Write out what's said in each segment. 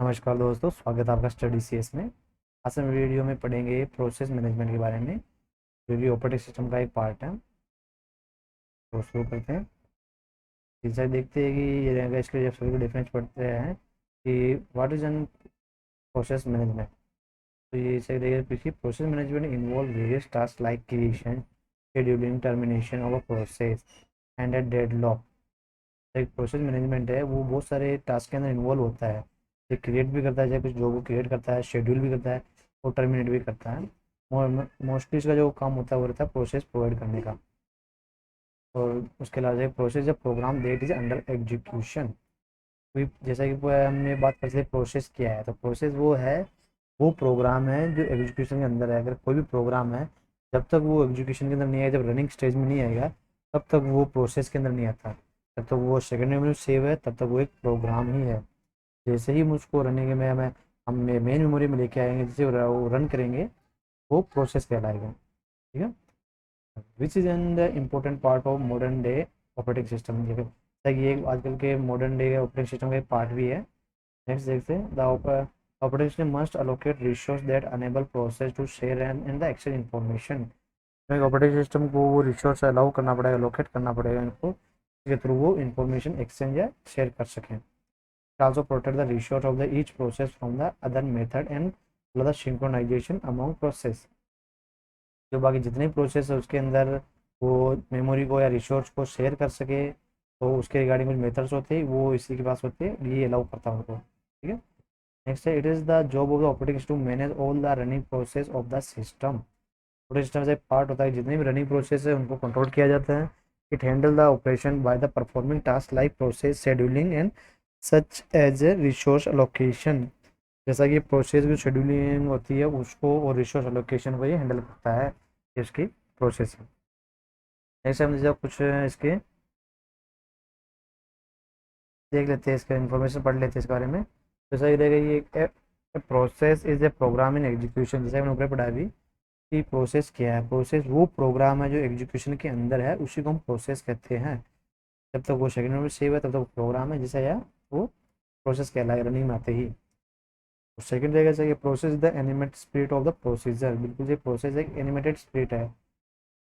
नमस्कार दोस्तों, स्वागत है आपका स्टडी सीएस में। आज हम वीडियो में पढ़ेंगे प्रोसेस मैनेजमेंट के बारे में, जो कि ऑपरेटिंग सिस्टम का एक पार्ट है। तो शुरू करते हैं। जैसे देखते हैं कि ये रहेगा, इसके जब सभी को डिफरेंस पढ़ते हैं कि what is an process management. तो ये सही रहेगा क्योंकि process management involve various task like creation, scheduling, termination of a process and A deadlock. एक प्रोसेस मैनेजमेंट है वो बहुत सारे टास्क के अंदर इन्वॉल्व होता है। ये क्रिएट भी करता है, चाहे कुछ जॉब को क्रिएट करता है, शेड्यूल भी करता है और टर्मिनेट भी करता है। मोस्टली इसका जो काम होता है वो रहता है प्रोसेस प्रोवाइड करने का। और उसके अलावा एक प्रोसेस जब program that is under execution. जैसा कि हमने बात करते थे प्रोसेस क्या है, तो प्रोसेस वो है, वो प्रोग्राम है जो एग्जीक्यूशन के अंदर है। अगर कोई भी प्रोग्राम है, जब तक वो एग्जीक्यूशन के अंदर नहीं आएगा, जब रनिंग स्टेज में नहीं आएगा, तब तक वो प्रोसेस के अंदर नहीं आता। जब तक वो सेकेंड मेमोरी में सेव है, तब तक वो एक प्रोग्राम ही है। जैसे ही मुझको रनिंग में हम मेन मेमोरी में लेके आएंगे, जैसे वो रन करेंगे, वो प्रोसेस कहलाएगा। ठीक है। Which is an the important part of modern day operating system. ये आजकल के मॉडर्न डे ऑपरेटिंग सिस्टम का एक पार्ट भी है। नेक्स्ट देखते हैं, the operating system must allocate resource that enable process to share and the exchange information. एक ऑपरेटिंग सिस्टम को वो रिसोर्स अलाउ करना पड़ेगा, लोकेट करना पड़ेगा इनको, जिसके थ्रू वो इन्फॉर्मेशन एक्सचेंज या शेयर कर सकें। also protect the resource of the each process from the other method and allow the synchronization among process। जो बाकी जितने प्रोसेस है उसके अंदर वो मेमोरी को या रिसोर्स को शेयर कर सके, तो उसके रिगार्डिंग कुछ मेथड्स होते हैं, वो इसी के पास होते हैं, ये अलाउ करता है उनको। ठीक है। नेक्स्ट है, it is the job of the operating system to manage all the running process of the system. Operating system से पार्ट होता है, जितने भी रनिंग प्रोसेस है उनको कंट्रोल किया जाता है। It handle the operation by the performing task like process scheduling and such as a resource allocation. जैसा कि प्रोसेस की शेड्यूलिंग होती है उसको, और रिसोर्स अलोकेशन को ये हैंडल करता है, इसकी प्रोसेस है। नेक्स्ट हम जब कुछ इसके देख लेते हैं, इसका इन्फॉर्मेशन पढ़ लेते हैं इस बारे में। जैसा कि देखिए, ये process is a program in execution. जैसा मैंने ऊपर पढ़ा अभी कि प्रोसेस क्या है। प्रोसेस वो प्रोग्राम है जो एग्जीक्यूशन के अंदर है, उसी को हम प्रोसेस कहते हैं। जब तक वो सेकंड में सेव है तब तक प्रोग्राम है, जैसे या वो प्रोसेस कहलाए रनिंग में आते ही। सेकंड रहेगा चाहिए, process the animated spirit of the procedure. बिल्कुल, ये प्रोसेस एक एनिमेटेड स्पिरिट है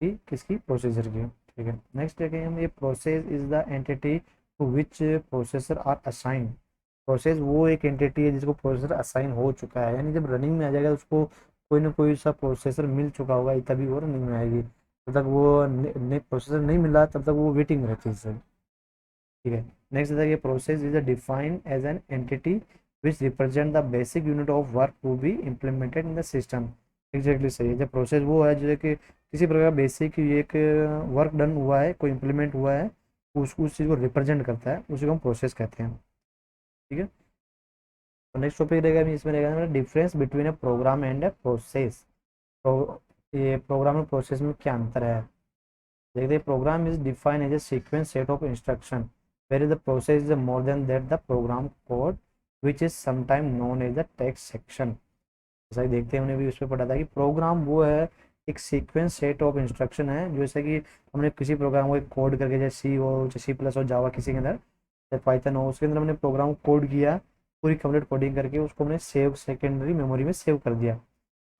कि किसकी, प्रोसीजर की। ठीक है। नेक्स्ट देखेंगे हम, ये process is the entity to which processor are assign. Process वो एक एंटिटी है जिसको प्रोसेसर असाइन हो चुका है, यानी जब रनिंग में आ जाएगा तो उसको कोई ना कोई सा प्रोसेसर मिल चुका होगा, तभी वो रनिंग में आएगी। जब तक वो प्रोसेसर नहीं मिला तब तक वो वेटिंग में रहती है। ठीक है। नेक्स्ट है कि process is defined as an entity which represent the basic unit of work to be implemented in the system. Exactly सही है। जब प्रोसेस वो है जो कि किसी प्रकार बेसिक एक वर्क डन हुआ है, कोई इम्प्लीमेंट हुआ है, उस चीज़ को रिप्रेजेंट करता है, उसी को हम प्रोसेस कहते हैं। ठीक है। तो नेक्स्ट टॉपिक रहेगा, इसमें रहेगा difference between a program and a process. तो ये प्रोग्राम और प्रोसेस में क्या अंतर है। देखते, program is defined as a sequence set of instruction, whereas the process is more than that the program code which is sometimes known as the text section। जैसा कि देखते हैं, हमने भी उस पर पढ़ा था कि प्रोग्राम वो है, एक सीक्वेंस सेट ऑफ इंस्ट्रक्शन है। जैसे कि हमने किसी प्रोग्राम को कोड करके, जैसे सी हो, जैसे सी प्लस हो, जावा किसी के अंदर, जैसे पाइथन हो, उसके अंदर हमने प्रोग्राम को कोड किया, पूरी कंप्लीट कोडिंग करके उसको हमने सेव सेकेंडरी मेमोरी में सेव कर दिया।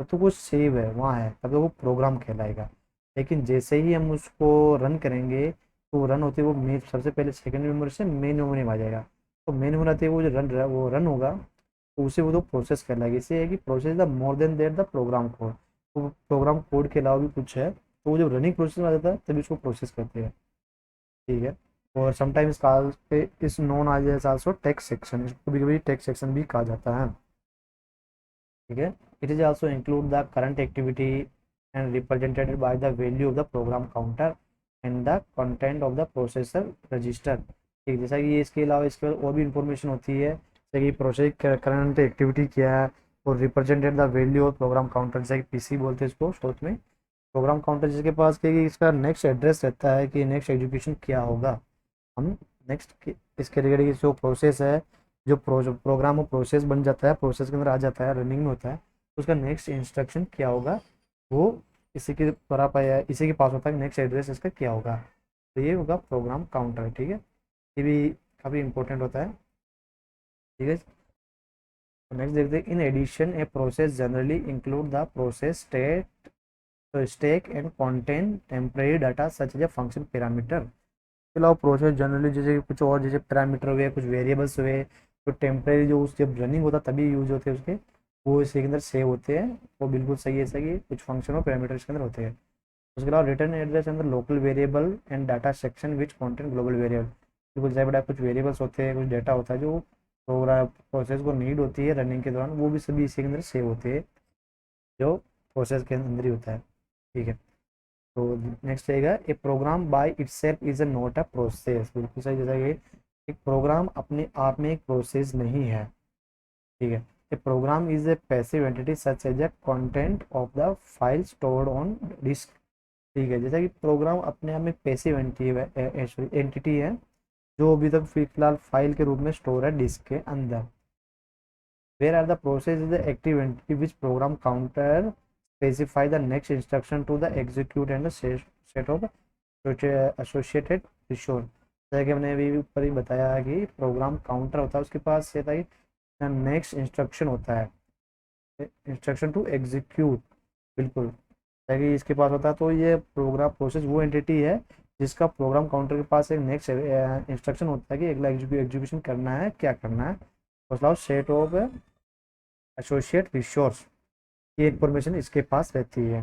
तब तो वो सेव है, वहाँ है, तब तो वो प्रोग्राम कहलाएगा। लेकिन जैसे ही हम उसको रन करेंगे, तो रन होते वो मेन, सबसे पहले सेकेंडरी मेमोरी से मेन मेमोरी में आ जाएगा। तो मेन मेमोरी आते ही वो जो वो रन होगा, तो उसे वो तो प्रोसेस कहलाएगी। इसे है कि process the more than that the program code. तो प्रोग्राम कोड के अलावा भी कुछ है, तो वो जब रनिंग प्रोसेस में आ जाता है तभी उसको प्रोसेस कहते हैं। ठीक है। और समटाइम्स कॉल पे इस नोन आ जाए आल्सो टेक्स्ट सेक्शन, इसको कभी कभी टेक्स्ट सेक्शन भी कहा जाता है। ठीक है। It is also include the current activity and represented by the value of the program counter and the content of the processor register. ठीक, जैसा कि इसके अलावा इसके बाद और भी इंफॉर्मेशन होती है, जैसे कि प्रोसेस करंट एक्टिविटी क्या है, और represented the value of program counter, जैसे कि पीसी बोलते हैं इसको शॉर्ट में। प्रोग्राम काउंटर जिसके पास कि इसका नेक्स्ट एड्रेस रहता है कि नेक्स्ट एग्जीक्यूशन क्या होगा। हम नेक्स्ट इसके रिगार्डिंग जो प्रोसेस है, जो प्रोग्राम वो प्रोसेस बन जाता है, प्रोसेस के अंदर आ जाता है, रनिंग में होता है, तो उसका नेक्स्ट इंस्ट्रक्शन क्या होगा, वो इसी के द्वारा पाया, इसी के पास होता है नेक्स्ट एड्रेस इसका क्या होगा। तो ये होगा प्रोग्राम काउंटर। ठीक है। ये भी काफ़ी इंपॉर्टेंट होता है। ठीक है। नेक्स्ट देखते हैं, in addition a process generally include the process state stack and contain temporary data such as a function parameter. इसके अलावा प्रोसेस जनरली जैसे कुछ और जैसे पैरामीटर हुए, कुछ वेरिएबल्स हुए, तो टेम्परेरी जो उस जब रनिंग होता तभी यूज होते हैं उसके, वो इसके अंदर सेव होते हैं। वो बिल्कुल सही है, सही है, कुछ फंक्शन और पैरामीटर इसके अंदर होते हैं। उसके अलावा रिटर्न एड्रेस अंदर local variable and data section which contain global variable, बिल्कुल सही बेटा, कुछ वेरिएबल्स होते हैं, कुछ डाटा होता है जो प्रोग्राम प्रोसेस को नीड होती है रनिंग के दौरान, वो भी सभी इसी के अंदर सेव होते हैं, जो प्रोसेस के अंदर ही होता है। ठीक है, तो नेक्स्ट रहेगा, a program by itself is a not a process, बिल्कुल सही, जैसा कि एक प्रोग्राम अपने आप में एक प्रोसेस नहीं है। ठीक है, a program is a passive entity such as a content of the file stored on disk. ठीक है, जैसा कि प्रोग्राम अपने आप में पैसिव एंटिटी है जो अभी तक फिलहाल फाइल के रूप में स्टोर है डिस्क के अंदर। Where are the process is the active entity which program counter specify the next instruction to the execute and set of associated resource. जैसा कि हमने अभी ऊपर ही बताया कि प्रोग्राम काउंटर होता है, उसके पास नेक्स्ट इंस्ट्रक्शन होता है, इंस्ट्रक्शन टू एग्जीक्यूट, बिल्कुल, ताकि इसके पास होता है। तो ये प्रोग्राम प्रोसेस वो एंटिटी है जिसका प्रोग्राम काउंटर के पास एक नेक्स्ट इंस्ट्रक्शन होता है कि अगला एग्जीक्यूशन करना है, क्या करना है। मतलब सेट ऑफ एसोसिएट रिसोर्स, ये इंफॉर्मेशन इसके पास रहती है।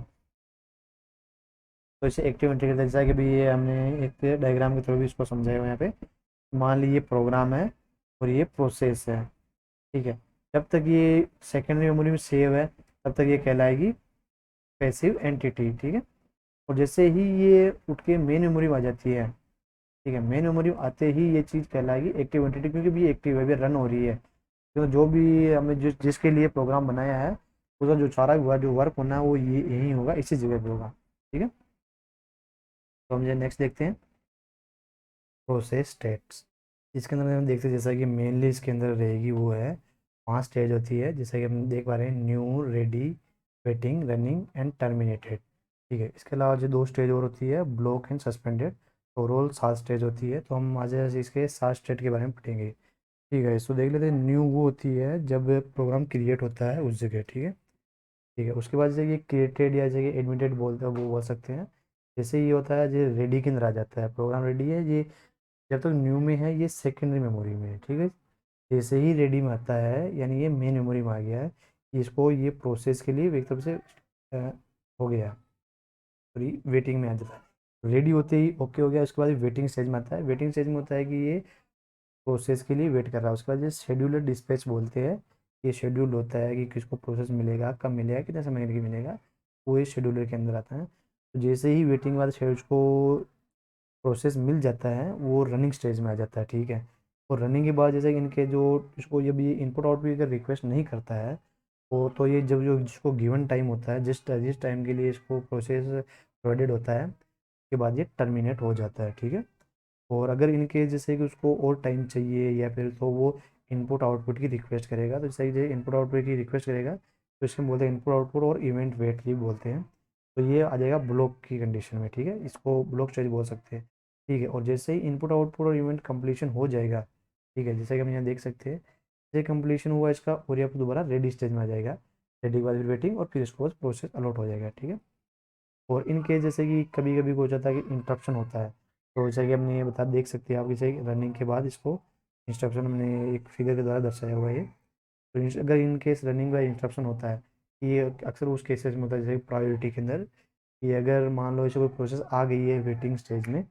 तो इसे एक्टिव इंटीग्रेटर, जैसा कि भी ये हमने एक डायग्राम के थ्रू भी इसको समझाया हुआ है यहाँ पे। मान लीजिए प्रोग्राम है और ये प्रोसेस है। ठीक है, जब तक ये सेकेंडरी मेमोरी में सेव है तब तक ये कहलाएगी पैसिव एंटिटी। ठीक है, और जैसे ही ये उठ के मेन मेमोरी में आ जाती है, ठीक है, मेन मेमोरी में आते ही ये चीज़ कहलाएगी एक्टिव एंटिटी, क्योंकि भी एक्टिव है, भी रन हो रही है। तो जो भी हमें जिसके लिए प्रोग्राम बनाया है उसका जो सारा हुआ जो वर्क होना है वो ये यही होगा, इसी जगह पे होगा। ठीक है, तो हम जो नेक्स्ट देखते हैं, प्रोसेस स्टेट्स। इसके अंदर हम देखते हैं, जैसा कि मेनली इसके अंदर रहेगी वो है 5 स्टेज होती है, जैसा कि हम देख पा रहे हैं, new, ready, waiting, running and terminated. ठीक है, इसके अलावा जो 2 स्टेज और होती है, block and suspended. Overall 7 stage होती है, तो हम आज इसके 7 स्टेज के बारे में पढ़ेंगे। ठीक है, इसको देख लेते हैं। न्यू वो होती है जब प्रोग्राम क्रिएट होता है उस जगह। ठीक है, ठीक है, उसके बाद जैसे ये क्रिएटेड या जैसे एडमिटेड बोलते हैं वो बोल सकते हैं। जैसे ये होता है जो रेडी के अंदर आ जाता है, प्रोग्राम रेडी है ये, जब तक न्यू में है ये सेकेंडरी मेमोरी में है। ठीक है, जैसे ही रेडी में आता है यानी ये मेन मेमोरी में आ गया है, इसको ये प्रोसेस के लिए एक तरफ से हो गया, वेटिंग में आ जाता है। रेडी होते ही ओके हो गया, उसके बाद वेटिंग स्टेज में आता है। वेटिंग स्टेज में होता है कि ये प्रोसेस के लिए वेट कर रहा है। उसके बाद ये शेड्यूलर डिस्पैच बोलते हैं, ये शेड्यूल होता है कि किसको प्रोसेस मिलेगा, कब मिलेगा, कितने समय के लिए मिलेगा, वो ये शेड्यूलर के अंदर आता है। तो जैसे ही वेटिंग वाले शेड्यूल को प्रोसेस मिल जाता है वो रनिंग स्टेज में आ जाता है। ठीक है, और रनिंग के बाद जैसे कि इनके जो इसको जब ये इनपुट आउटपुट अगर रिक्वेस्ट नहीं करता है वो, तो ये जब जो जिसको गिवन टाइम होता है, जिस टाइम के लिए इसको प्रोसेस प्रोवाइडेड होता है, उसके बाद ये टर्मिनेट हो जाता है। ठीक है, और अगर इनके जैसे कि उसको और टाइम चाहिए या फिर तो वो इनपुट आउटपुट की रिक्वेस्ट करेगा। तो जैसे कि इनपुट आउटपुट की रिक्वेस्ट करेगा तो इसमें बोलते हैं इनपुट आउटपुट और इवेंट वेट भी बोलते हैं। तो ये आ जाएगा ब्लॉक की कंडीशन में। ठीक है, इसको ब्लॉक स्टेज बोल सकते हैं। ठीक है, और जैसे ही इनपुट आउटपुट और इवेंट कंप्लीशन हो जाएगा, ठीक है, जैसे कि हम यहाँ देख सकते हैं, जैसे कंप्लीशन हुआ इसका और ये दोबारा रेडी स्टेज में आ जाएगा। रेडी के बाद फिर वेटिंग और फिर इसको प्रोसेस अलॉट हो जाएगा। ठीक है, और इन केस जैसे कि कभी कभी हो जाता है कि इंटरप्शन होता है, तो जैसे कि हमने ये बता देख सकते हैं आप, जैसे रनिंग के बाद इसको इंस्ट्रक्शन हमने एक फिगर के द्वारा दर्शाया हुआ है ये। तो अगर इन केस रनिंग बाय इंस्ट्रप्शन होता है, ये अक्सर उस केसेस में होता है जैसे प्रायोरिटी के अंदर, कि अगर मान लो इसे कोई प्रोसेस आ गई है वेटिंग स्टेज में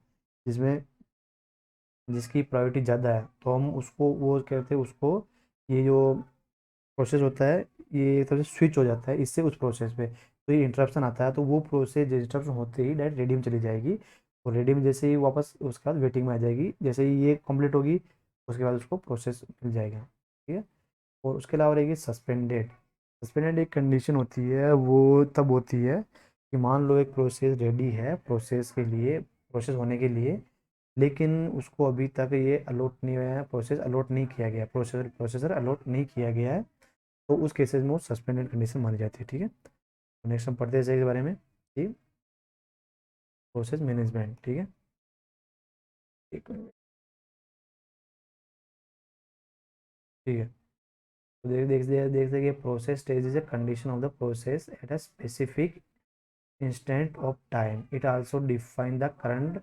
जिसमें जिसकी प्रायोरिटी ज़्यादा है, तो हम उसको वो कहते हैं उसको, ये जो प्रोसेस होता है ये एक तरह से स्विच हो जाता है इससे उस प्रोसेस पे, तो ये इंटरप्शन आता है, तो वो प्रोसेस इंटरप्शन होते ही डायरेक्ट रेडी में चली जाएगी, और रेडी में जैसे ही वापस उसके बाद वेटिंग में आ जाएगी, जैसे ही ये कंप्लीट होगी उसके बाद उसको प्रोसेस मिल जाएगा। ठीक है, और उसके अलावा रहेगी सस्पेंडेड। सस्पेंडेड एक कंडीशन होती है, वो तब होती है कि मान लो एक प्रोसेस रेडी है प्रोसेस के लिए, प्रोसेस होने के लिए, लेकिन उसको अभी तक ये अलॉट नहीं हुआ है, प्रोसेस अलॉट नहीं किया गया, प्रोसेसर अलॉट नहीं किया गया है, तो उस केसेस में वो सस्पेंडेड कंडीशन मानी जाती है। ठीक है, नेक्स्ट हम पढ़ते हैं इसके बारे में कि प्रोसेस मैनेजमेंट। ठीक है, एक मिनट। ठीक है, तो देख देखिए process stage is a condition of the process at a specific instant of time, it also define the current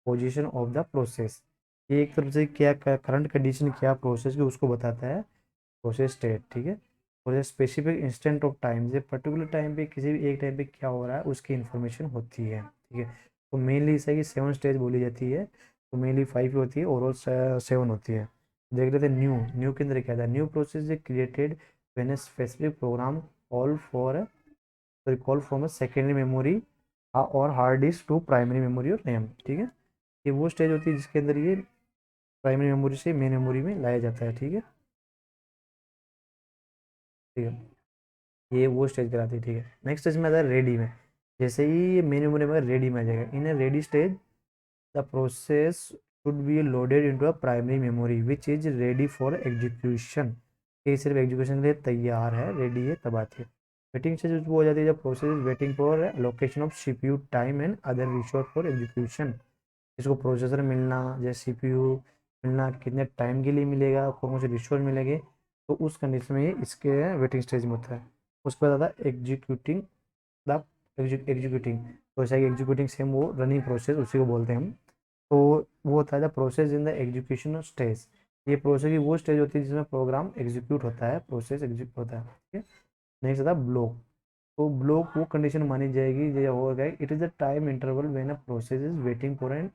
position of the process. ये एक तरफ से क्या करंट कंडीशन क्या प्रोसेस की उसको बताता है प्रोसेस स्टेट, ठीक है। और स्पेसिफिक इंस्टेंट ऑफ टाइम, ये पर्टिकुलर टाइम पे किसी भी एक टाइम पे क्या हो रहा है उसकी इन्फॉर्मेशन होती है, ठीक है। तो मेनली इसे कि 7 स्टेज बोली जाती है, तो मेनली 5 होती है, ओवरऑल 7 होती है। देख रहे थे न्यू के अंदर क्या था, new process is created when a specific program call for call from a secondary memory और hard disk to primary memory और रैम, ठीक है। ये वो स्टेज होती है जिसके अंदर ये प्राइमरी मेमोरी से मेन मेमोरी में लाया जाता है, ठीक है। ठीक है, ये वो स्टेज कराती है, ठीक है। नेक्स्ट स्टेज में आता है रेडी में। जैसे ही ये मेन मेमोरी में रेडी में आ जाएगा, in a ready stage the process should be loaded into a primary memory which is ready for execution. ये सिर्फ एग्जीक्यूशन के लिए तैयार है, रेडी है, तब आती है। वेटिंग स्टेज वो हो जाती है जब process is waiting for location of CPU time and other resource for execution. इसको प्रोसेसर मिलना, जैसे सीपीयू मिलना, कितने टाइम के लिए मिलेगा, कौन से रिसोर्स मिलेंगे, तो उस कंडीशन में ये इसके वेटिंग स्टेज में होता है। उसके बाद आता है एग्जीक्यूटिंग द एग्जीक्यूटिंग। तो ऐसा कि एग्जीक्यूटिंग सेम वो रनिंग प्रोसेस उसी को बोलते हैं हम। तो वो होता है the process in the execution stage. ये प्रोसेस की वो स्टेज होती है जिसमें प्रोग्राम एग्जीक्यूट होता है, प्रोसेस एग्जीक्यूट होता है, ठीक है। नेक्स्ट आता है ब्लॉक। तो ब्लॉक वो कंडीशन मानी जाएगी जो होगा, it is the time interval when a process is waiting for an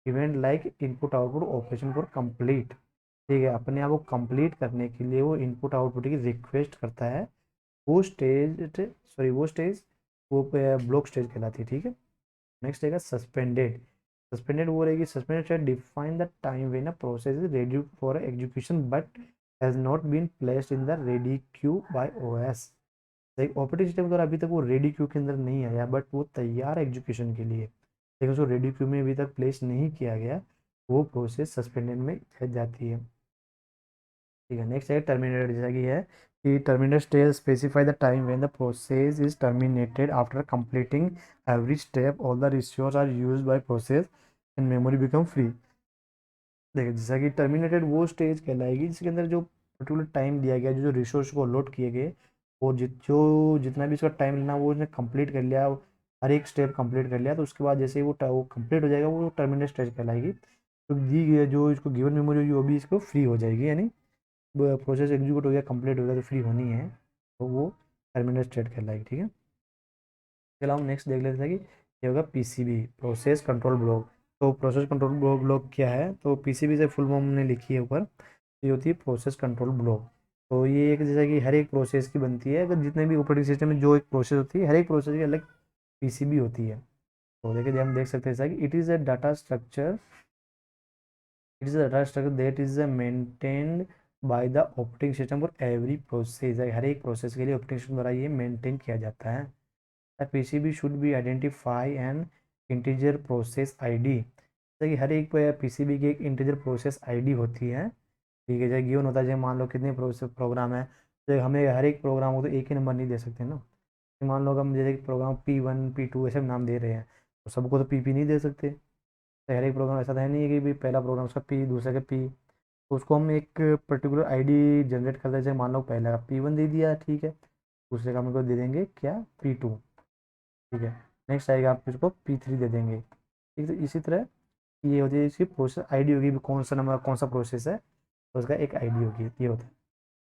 event like input output operation for complete. ठीक है, अपने आप को कंप्लीट करने के लिए वो इनपुट आउटपुट की रिक्वेस्ट करता है। वो स्टेज वो ब्लॉक स्टेज कहलाती है, ठीक है। नेक्स्ट रहेगा सस्पेंडेड। सस्पेंडेड वो रहेगी, suspended state define the time when a process is ready for execution but has not been placed in the ready queue by OS. Like operating system द्वारा अभी तक वो रेडी क्यू के अंदर नहीं आया, बट वो तैयार है एग्जीक्यूशन के लिए, लेकिन उसको रेडी क्यू में अभी तक प्लेस नहीं किया गया, वो प्रोसेस सस्पेंडेड में जाती है। ठीक है, नेक्स्ट है टर्मिनेटेड। जैसा कि है कि terminated stage specify the time when the process is terminated after completing every step, all the resource are used by process and memory become free. देखिए, जैसा कि टर्मिनेटेड वो स्टेज कहलाएगी जिसके अंदर जो पर्टिकुलर टाइम दिया गया, जो रिसोर्स को लोड किए गए, और जो जितना भी इसका टाइम लेना वो उसने कंप्लीट कर लिया, हर एक स्टेप कंप्लीट कर लिया, तो उसके बाद जैसे ही वो कंप्लीट हो जाएगा वो टर्मिनेट स्टेज कहलाएगी। तो दी गई जो इसको गिवन मेमोरी होगी वो भी इसको फ्री हो जाएगी, यानी प्रोसेस एग्जीक्यूट हो गया, कंप्लीट हो गया, तो फ्री होनी है, तो वो टर्मिनेट स्टेट कहलाएगी, ठीक है। चलो हम नेक्स्ट देख लेते हैं कि ये होगा पीसीबी, प्रोसेस कंट्रोल ब्लॉक। तो प्रोसेस कंट्रोल ब्लॉक क्या है, तो पीसीबी से फुल फॉर्म ने लिखी है ऊपर, ये होती है प्रोसेस कंट्रोल ब्लॉक। तो ये एक जैसा कि हर एक प्रोसेस की बनती है, अगर जितने भी ऑपरेटिंग सिस्टम में जो एक प्रोसेस होती है, हर एक प्रोसेस की अलग पीसीबी होती है। तो देखिए हम देख सकते हैं जैसा कि it is a data structure that is maintained by the operating system for every process. हर एक प्रोसेस के लिए ऑपरेटिंग सिस्टम द्वारा ये मेंटेन किया जाता है। The PCB should be identify N integer process ID. जैसे कि हर एक पीसीबी की एक इंटीजर प्रोसेस आईडी होती है, ठीक है। जैसे गिवन होता है, जैसे मान लो कितने प्रोसेस प्रोग्राम है, तो हमें हर एक प्रोग्राम को तो एक ही नंबर नहीं दे सकते ना। तो मान लो हम जैसे प्रोग्राम P1 P2 ऐसे नाम दे रहे हैं, तो सबको तो पी नहीं दे सकते। तो हर एक प्रोग्राम ऐसा तो है नहीं कि भाई पहला प्रोग्राम उसका पी, दूसरे का पी। तो उसको हम एक पर्टिकुलर आईडी जनरेट करते हैं, जैसे मान लो पहला का P1 दे दिया, ठीक है, दूसरे का हम को दे देंगे क्या, P2, ठीक है। नेक्स्ट आएगा आप इसको P3 दे देंगे, ठीक है। तो इसी तरह ये होती है इसकी प्रोसेस आईडी होगी, कौन सा नंबर कौन सा प्रोसेस है, तो उसका एक आईडी होगी, ये होता है।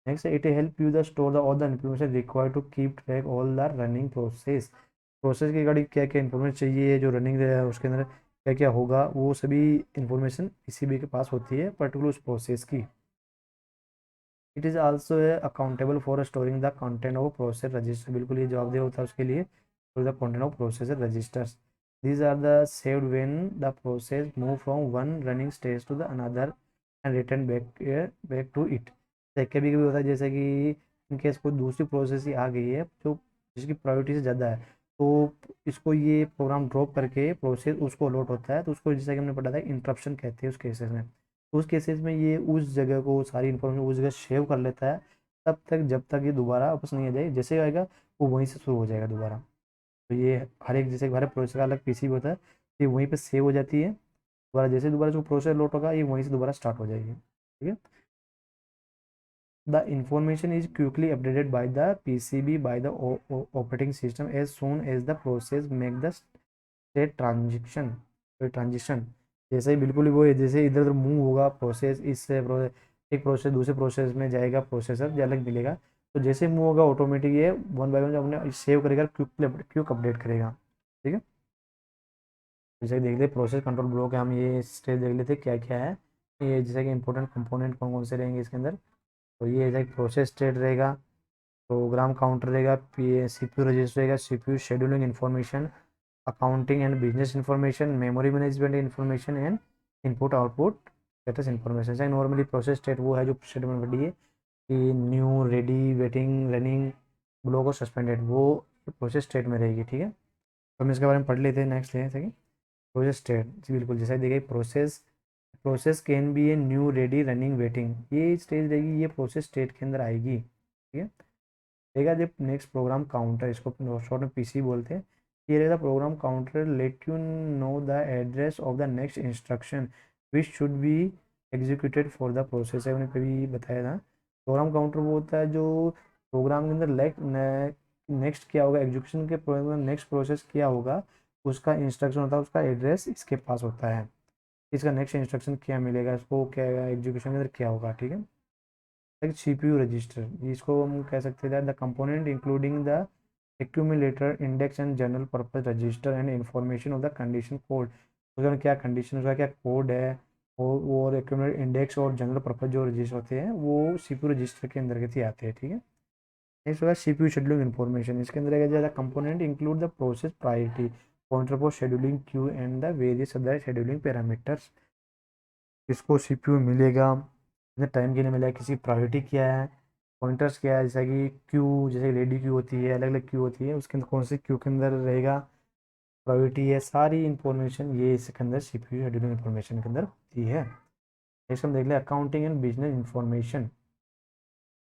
Next it help you the store the all the information required to keep track all the running process. Process के रिगार्डिंग क्या क्या इन्फॉर्मेशन चाहिए, जो रनिंग है उसके अंदर क्या क्या होगा, वो सभी इन्फॉर्मेशन पीसीबी के पास होती है पर्टिकुलर उस प्रोसेस की। It is also accountable for storing the content of process register. बिल्कुल ये जवाबदेह होता है उसके लिए, for the content of process registers. these are the saved when the process move from one running stage to the another and return back to it। कभी कभी होता है जैसे कि इनकेस कोई दूसरी प्रोसेस ही आ गई है जो जिसकी प्रायोरिटी से ज़्यादा है, तो इसको ये प्रोग्राम ड्रॉप करके प्रोसेस उसको अलॉट होता है, तो उसको जैसा कि हमने पढ़ा था इंटरप्शन कहते हैं उस केसेस में। तो उस केसेस में ये उस जगह को सारी इन्फॉर्मेशन उस जगह सेव कर लेता है, तब तक जब तक ये दोबारा वापस नहीं आ जाए, जैसे आएगा वो वहीं से शुरू हो जाएगा दोबारा। तो ये हर एक जैसे हर प्रोसेस का अलग पीसीबी होता है, तो ये वहीं पे सेव हो जाती है, दोबारा जैसे दोबारा जो प्रोसेस लोड होगा ये वहीं से दोबारा स्टार्ट हो जाएगी, ठीक है। The information is quickly updated by the PCB by the operating system as soon as the process make the state transition. जैसे ही बिल्कुल ही वो है, जैसे इधर उधर मूव होगा प्रोसेस, इससे एक प्रोसेस दूसरे प्रोसेस में जाएगा, प्रोसेसर जो अलग मिलेगा, तो जैसे मूव होगा ऑटोमेटिक ये वन बाय वन अपने सेव करेगा, क्विक अपडेट करेगा। ठीक है, जैसे कि देख ले प्रोसेस कंट्रोल ब्लॉक है, हम ये स्टेज देख लेते क्या क्या है। ये जैसे कि इंपॉर्टेंट कंपोनेंट कौन कौन से रहेंगे इसके अंदर, तो ये जैसे प्रोसेस स्टेट रहेगा, प्रोग्राम काउंटर रहेगा, पी सीपीयू रजिस्टर रहेगा, CPU scheduling information, accounting and business information, memory management information and input output status information. जैसे नॉर्मली प्रोसेस स्टेट वो है जो स्टेटमेंट बड़ी है कि new, ready, waiting, running, block और सस्पेंडेड, वो प्रोसेस स्टेट में रहेगी। ठीक है, तो हम इसके बारे में पढ़ लेते हैं। नेक्स्ट है कि प्रोसेस स्टेट, जी बिल्कुल जैसा देखिए process, process can be a new, ready, running, waiting, ये स्टेज रहेगी, ये प्रोसेस स्टेट के अंदर आएगी। ठीक है, रहेगा जब नेक्स्ट प्रोग्राम काउंटर, इसको शॉर्ट में पीसी बोलते हैं, ये रहेगा program counter let you know the address of the next instruction which should be executed for the process. मैंने कभी बताया था, प्रोग्राम काउंटर वो होता है जो प्रोग्राम के अंदर नेक्स्ट क्या होगा, एग्जीक्यूशन के प्रोग्राम नेक्स्ट प्रोसेस क्या होगा, उसका इंस्ट्रक्शन होता है, उसका एड्रेस इसके पास होता है, इसका नेक्स्ट इंस्ट्रक्शन क्या मिलेगा, इसको क्या एग्जीक्यूशन के अंदर क्या होगा। ठीक है, लाइक सीपीयू रजिस्टर, इसको हम कह सकते हैं the component including the accumulator, index and general purpose register and information of the condition code, उसमें क्या कंडीशन, उसका क्या कोड है, और एक्यूमुलेटर, इंडेक्स और जनरल पर्पज जो रजिस्टर होते हैं वो सीपीयू रजिस्टर के अंतर्गत ही आते हैं। ठीक है, नेक्स्ट होगा सीपीयू शेड्यूलिंग इन्फॉर्मेशन, इसके अंदर क्या ज़्यादा component include the process priority, pointer for scheduling Q and the various other scheduling parameters, इसको सीपीयू मिलेगा, कितने टाइम के लिए मिलेगा, किसी प्रायोरिटी क्या है, पॉइंटर्स क्या है, जैसा कि क्यू, जैसे रेडी क्यू होती है, अलग अलग क्यू होती है, उसके अंदर कौन से क्यू के अंदर रहेगा, प्रायोरिटी है, सारी इंफॉर्मेशन ये इसके अंदर सीपीयू शेड्यूलिंग इंफॉर्मेशन के अंदर होती है। नेक्स्ट हम देख लें accounting and business information,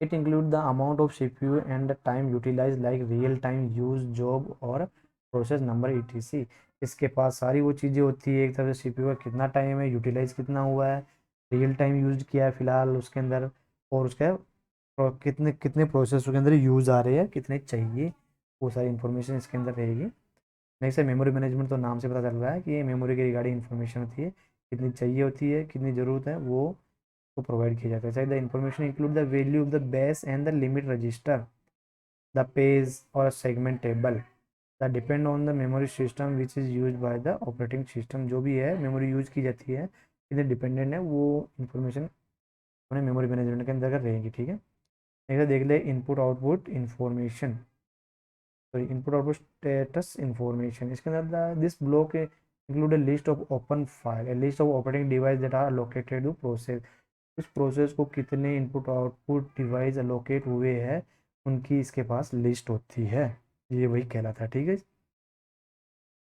it include the amount of CPU and the time utilize like real time use, job और प्रोसेस नंबर ईटीसी। इसके पास सारी वो चीज़ें होती है, एक तरफ से सीपीयू का कितना टाइम है, यूटिलाइज कितना हुआ है, रियल टाइम यूज किया है फिलहाल उसके अंदर, और उसका कितने कितने प्रोसेस के अंदर यूज़ आ रहे हैं, कितने चाहिए, वो सारी इन्फॉर्मेशन इसके अंदर रहेगी। नेक्स्ट है मेमोरी मैनेजमेंट, तो नाम से पता चल रहा है कि ये मेमोरी के रिगार्डिंग इन्फॉर्मेशन होती है, कितनी चाहिए होती है, कितनी ज़रूरत है, वो को प्रोवाइड किया जाता है। चाहे the information include the value of the base and the limit register, the page और segment table, the depend on the memory system which is use by the operating system, जो भी है मेमोरी यूज की जाती है, कितने dependent है, वो इन्फॉर्मेशन अपने मेमोरी मैनेजमेंट के अंदर रहेगी। ठीक है, नेक्स्ट देख ले input output information, sorry input output status information, इसके अंदर this block include a list of open file, a list of operating device that are allocated to process, इस प्रोसेस को कितने इनपुट आउटपुट डिवाइस अलोकेट हुए हैं उनकी इसके पास list होती है, ये वही कहलाता है। ठीक है,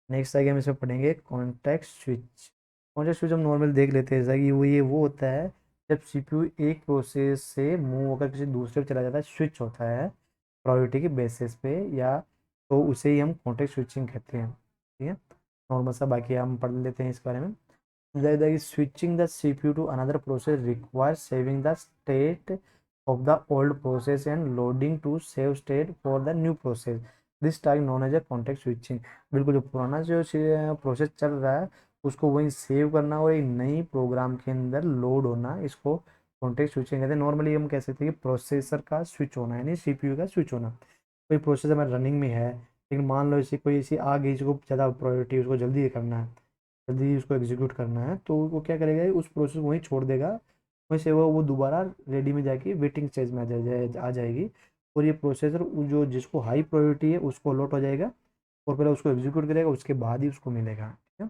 नेक्स्ट आगे हम इसमें पढ़ेंगे कॉन्टेक्स्ट स्विच। कॉन्टेक्स्ट स्विच हम नॉर्मल देख लेते हैं, जैसा कि वो होता है जब सीपीयू एक प्रोसेस से मूव होकर किसी दूसरे पे चला जाता है, स्विच होता है प्रायोरिटी के बेसिस पे, या तो उसे ही हम कॉन्टेक्स्ट स्विचिंग कहते हैं। ठीक है, नॉर्मल सा, बाकी हम पढ़ लेते हैं इस बारे में। that is switching the CPU to another process requires saving the state of the old process and loading to save state for the new process. This type known as a context switching। बिल्कुल जो पुराना जो process चल रहा है उसको वहीं save करना और एक नई प्रोग्राम के अंदर लोड होना, इसको कॉन्टेक्स्ट स्विचिंग कहते हैं। नॉर्मली हम कह सकते हैं कि प्रोसेसर का स्विच होना, यानी सीपीयू का स्विच होना। कोई प्रोसेसर हमारे रनिंग में है, लेकिन मान लो इसे कोई ऐसी आ गई जिसको ज़्यादा प्रायोरिटी, उसको जल्दी करना है, जल्दी उसको एग्जीक्यूट करना है, तो वो क्या करेगा, उस प्रोसेस को वहीं छोड़ देगा, वहीं से वो दोबारा रेडी में जाके वेटिंग स्टेज में आ जाएगी, और ये प्रोसेसर जो जिसको हाई प्रायोरिटी है उसको अलॉट हो जाएगा, और पहले उसको एग्जीक्यूट करेगा, उसके बाद ही उसको मिलेगा। ठीक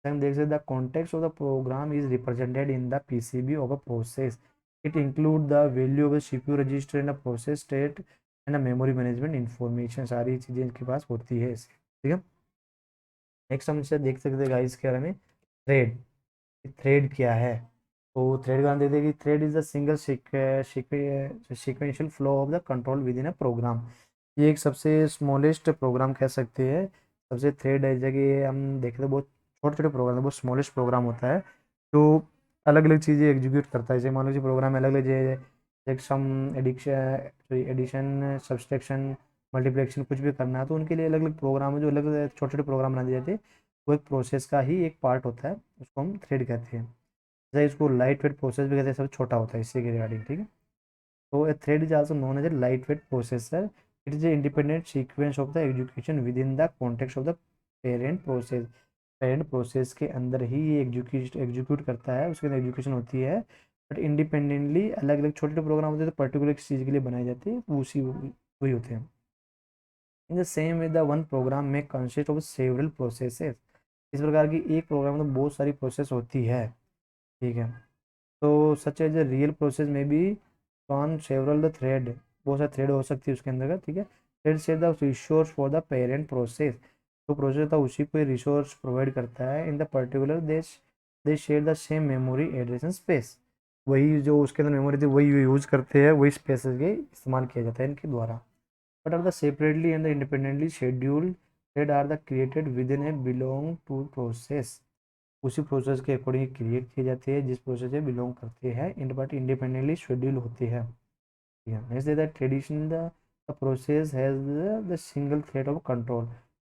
है, हम देख सकते the context of the program is represented in the PCB of a process, it include the value of the CPU register in the process state and the memory management information, सारी चीज़ें इनके पास होती है इसके। ठीक है, नेक्स्ट हम इसे देख सकते हैं गाइस के बारे में थ्रेड। थ्रेड क्या है, तो थ्रेड का नाम दे देगी, thread is the single sequential flow of the control within a program, ये एक सबसे स्मॉलेस्ट प्रोग्राम कह सकते हैं। सबसे थ्रेड है, जगह हम देखते हैं बहुत छोटे छोटे प्रोग्राम है, बहुत स्मॉलेस्ट प्रोग्राम होता है जो अलग अलग चीज़ें एग्जीक्यूट करता है। जैसे मान लो प्रोग्राम अलग अलग like some addition subtraction multiplication कुछ भी करना है तो उनके लिए अलग अलग प्रोग्राम है, जो अलग अलग छोटे छोटे प्रोग्राम बना दिए जाते हैं। वो एक प्रोसेस का ही एक पार्ट होता है, उसको हम थ्रेड कहते हैं। जैसे इसको लाइट वेट प्रोसेस भी कहते हैं, सब छोटा होता है इससे के रिगार्डिंग, ठीक है। तो a thread is also known as a lightweight processor. It is an independent sequence of the execution within the context of the parent process. Parent process के अंदर ही ये एग्जीक्यूट करता है, उसके अंदर एग्जीक्यूशन होती है, बट इंडिपेंडेंटली अलग अलग छोटे छोटे प्रोग्राम होते हैं तो पर्टिकुलर किसी चीज़ के लिए बनाए जाते हैं, वो उसी वही होते हैं। In the same way the one program में कंसिस्ट ऑफ सेवरल प्रोसेसेस। इस प्रकार की एक प्रोग्राम में तो बहुत सारी प्रोसेस होती है, ठीक है। तो such as a real process में be on several the thread, बहुत सारे थ्रेड हो सकती है उसके अंदर का, ठीक है। Thread share the resource for the parent process, जो प्रोसेस होता है उसी को रिसोर्स प्रोवाइड करता है। In the particular they share the same memory address and space, वही जो उसके अंदर मेमोरी थी वही यूज करते हैं, वही स्पेस के इस्तेमाल किया जाता है इनके द्वारा। But are the separately and the independently scheduled thread are the created within a belong to process, उसी प्रोसेस के अकॉर्डिंग क्रिएट किए जाते हैं जिस प्रोसेस से बिलोंग करते हैं, बट इंडिपेंडेंटली शेड्यूल होते हैं। Yeah, next is that tradition the process has the single thread of control.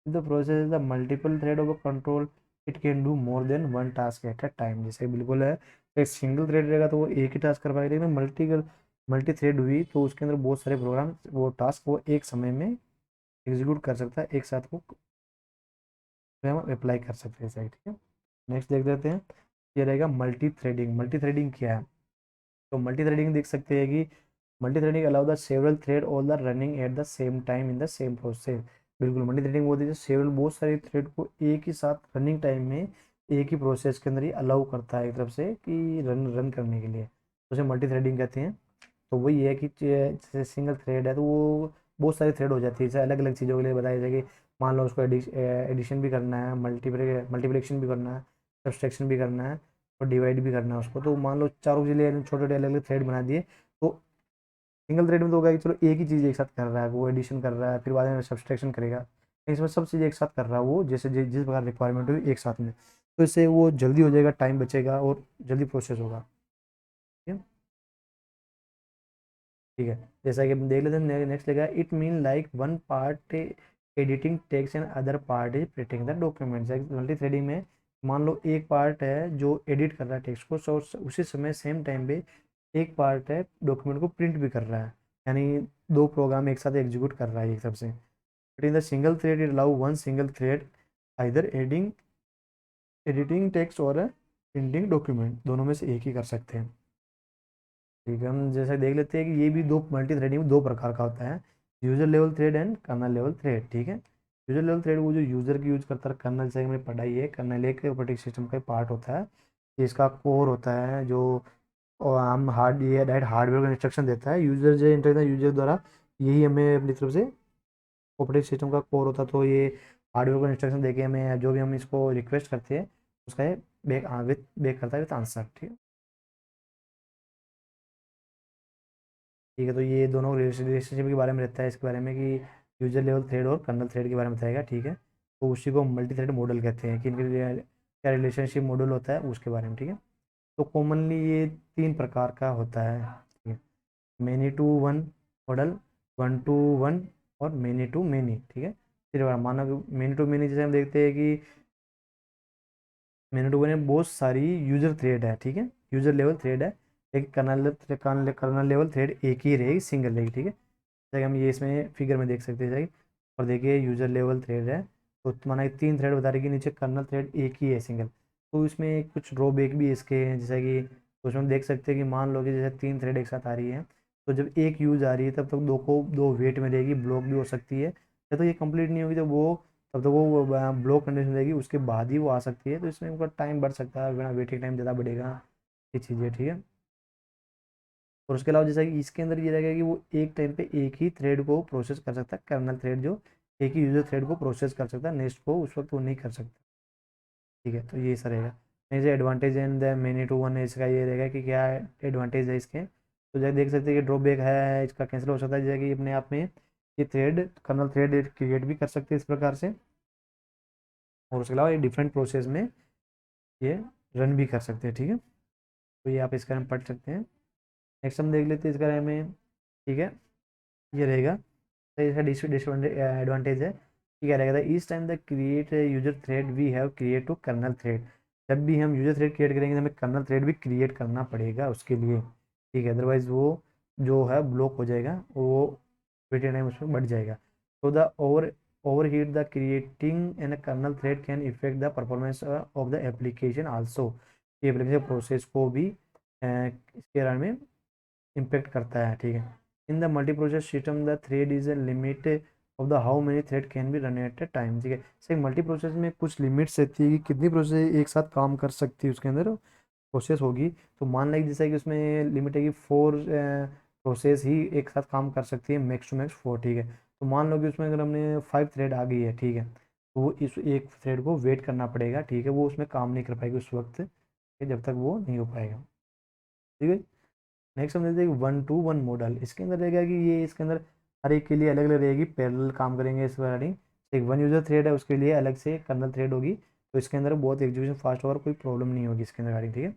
If the process is the multiple thread of control, it can do more than one task at a time. जैसे बिल्कुल है, एक single thread रहेगा तो वो एक ही task कर पाएगा, लेकिन मल्टी थ्रेड हुई तो उसके अंदर बहुत सारे प्रोग्राम वो टास्क वो एक समय में एग्जीक्यूट कर सकता है, एक साथ वो हम अप्लाई कर सकते हैं, सही, ठीक है। नेक्स्ट देख लेते हैं, ये रहेगा मल्टी थ्रेडिंग। मल्टी थ्रेडिंग क्या है? तो मल्टी थ्रेडिंग देख सकते हैं कि multi threading allow the several thread all the running at the same time in the same process. बिल्कुल मल्टी थ्रेडिंग बोलती है सेवरल बहुत सारे थ्रेड को एक ही साथ रनिंग टाइम में एक ही प्रोसेस के अंदर ही अलाउ करता है एक तरफ से कि रन रन करने के लिए, तो उसे मल्टी थ्रेडिंग कहते हैं। तो वही है कि जैसे सिंगल थ्रेड है तो वो बहुत सारी थ्रेड हो जाती है, जैसे अलग अलग चीज़ों के लिए बताया जाए कि मान लो उसको एडिशन भी करना है, मल्टीप्लिकेशन भी करना है, सब्सट्रैक्शन भी करना है और डिवाइड भी करना है उसको, तो मान लो चारों के लिए छोटे छोटे अलग अलग थ्रेड बना दिए। तो सिंगल थ्रेड में तो होगा कि चलो एक ही चीज़ एक साथ कर रहा है, वो एडिशन कर रहा है फिर बाद में सब्सट्रैक्शन करेगा, लेकिन इसमें सब चीज़ एक साथ कर रहा है वो, जैसे जिस प्रकार रिक्वायरमेंट होगी एक साथ में, तो इससे वो जल्दी हो जाएगा, टाइम बचेगा और जल्दी प्रोसेस होगा, ठीक है। ठीक है, जैसा कि हम देख लेते हैं नेक्स्ट लेगा, it mean like one part editing text and other part is printing the documents. Multi threading में मान लो एक पार्ट है जो एडिट कर रहा है टेक्स्ट को, सो उसी समय सेम टाइम पे एक पार्ट है डॉक्यूमेंट को प्रिंट भी कर रहा है, यानी दो प्रोग्राम एक साथ एग्जीक्यूट कर रहा है एक सबसे। But in the single thread it allow one single thread either editing text और प्रिंटिंग डॉक्यूमेंट, दोनों में से एक ही कर सकते हैं। ठीक है, हम जैसे देख लेते हैं कि ये भी दो मल्टी थ्रेडिंग में दो प्रकार का होता है, user level thread and kernel level thread, ठीक है। यूजर लेवल थ्रेड वो जो यूजर की यूज करता है, कर्नल से हमने पढ़ाई है, कर्नल एक ऑपरेटिंग सिस्टम का पार्ट होता है, इसका कोर होता है जो, और हम हार्ड ये डायरेक्ट हार्डवेयर को इंस्ट्रक्शन देता है, यूजर जो इंटरनल यूजर द्वारा यही हमें अपनी तरफ से ऑपरेटिंग सिस्टम का कोर होता है, तो ये हार्डवेयर को इंस्ट्रक्शन देके हमें जो भी हम इसको रिक्वेस्ट करते हैं उसका ये बेक करता है विथ आंसर, ठीक है। ठीक है, तो ये दोनों रिलेशनशिप के बारे में रहता है, इसके बारे में कि यूजर लेवल थ्रेड और कर्नल थ्रेड के बारे में बताएगा, ठीक है। तो उसी को मल्टी थ्रेड मॉडल कहते हैं कि इनके क्या रिलेशनशिप मॉडल होता है उसके बारे में, ठीक है। तो कॉमनली ये तीन प्रकार का होता है, ठीक है। Many to one model, one to one और मैनी टू मैनी, ठीक है। फिर माना मैनी टू मैनी, जैसे हम देखते हैं कि मैनी टू मैनी में बहुत सारी यूजर थ्रेड है, ठीक है, यूजर लेवल थ्रेड है, लेकिन कर्नल लेवल थ्रेड एक ही रहेगी, सिंगल रहेगी, ठीक है। जैसे हम ये इसमें फिगर में देख सकते हैं, जैसे और देखिए यूजर लेवल थ्रेड है, तो माना कि तीन थ्रेड बता रही कि नीचे कर्नल थ्रेड एक ही है, सिंगल। तो इसमें कुछ ड्रॉबैक भी इसके हैं, जैसे कि तो उसमें देख सकते हैं कि मान लो कि जैसे तीन थ्रेड एक साथ आ रही है, तो जब एक यूज आ रही है तब तक दो वेट में रहेगी, ब्लॉक भी हो सकती है, या तो ये कंप्लीट नहीं होगी तो वो तब तक वो ब्लॉक कंडीशन रहेगी, उसके बाद ही वो आ सकती है, तो इसमें उनका टाइम बढ़ सकता है, बिना वेटिंग टाइम ज़्यादा बढ़ेगा, ये चीज़ें, ठीक है। और उसके अलावा जैसा कि इसके अंदर ये रहेगा कि वो एक टाइम पे एक ही थ्रेड को प्रोसेस कर सकता है, कर्नल थ्रेड जो एक ही यूजर थ्रेड को प्रोसेस कर सकता है, नेक्स्ट को उस वक्त वो नहीं कर सकता, ठीक है। तो ये ऐसा रहेगा। जैसे advantage and the many to one इसका ये रहेगा कि क्या एडवांटेज है इसके, तो जैसे देख सकते हैं कि ड्रॉबैक है इसका कैंसिल हो सकता है, जैसे कि अपने आप में ये थ्रेड कर्नल थ्रेड क्रिएट भी कर सकते हैं इस प्रकार से, और उसके अलावा ये डिफरेंट प्रोसेस में ये रन भी कर सकते हैं, ठीक है। तो ये आप इसका पढ़ सकते हैं। नेक्स्ट हम देख लेते हैं इसके बारे में, ठीक है। ये रहेगा, तो इसका डिसएडवांटेज है कि क्या रहेगा, each time the create user thread we have create to kernel thread. जब भी हम यूजर थ्रेड क्रिएट करेंगे तो हमें कर्नल थ्रेड भी क्रिएट करना पड़ेगा उसके लिए, ठीक है, अदरवाइज वो जो है ब्लॉक हो जाएगा, वो वेटिंग टाइम उसमें बढ़ जाएगा। तो the overheat the creating in a kernel thread can affect the performance of the application also। ये एप्लीकेशन प्रोसेस को भी इसके बारे में इम्पेक्ट करता है, ठीक है। In the multi process system the thread is a limit of the how many thread can be run at A time, ठीक है। से मल्टी प्रोसेस में कुछ लिमिट्स रहती है कि कितनी प्रोसेस एक साथ काम कर सकती है, उसके अंदर प्रोसेस होगी। तो मान लें जैसा कि उसमें लिमिट है कि 4 प्रोसेस ही एक साथ काम कर सकती है, मैक्स टू मैक्स 4, ठीक है। तो मान लो कि उसमें अगर हमने 5 थ्रेड आ गई है, ठीक है, तो वो इस एक थ्रेड को वेट करना पड़ेगा, ठीक है, वो उसमें काम नहीं कर पाएगी उस वक्त, जब तक वो नहीं हो पाएगा, ठीक है। नेक्स्ट हम देखते हैं 1-to-1 मॉडल। इसके अंदर रहेगा कि ये इसके अंदर हर एक के लिए अलग अलग रहेगी, पैरेलल काम करेंगे इस रिगार्डिंग। एक वन यूजर थ्रेड है, उसके लिए अलग से कर्नल थ्रेड होगी, तो इसके अंदर बहुत एग्जीक्यूशन फास्ट होगा और कोई प्रॉब्लम नहीं होगी इसके अंदर, ठीक है।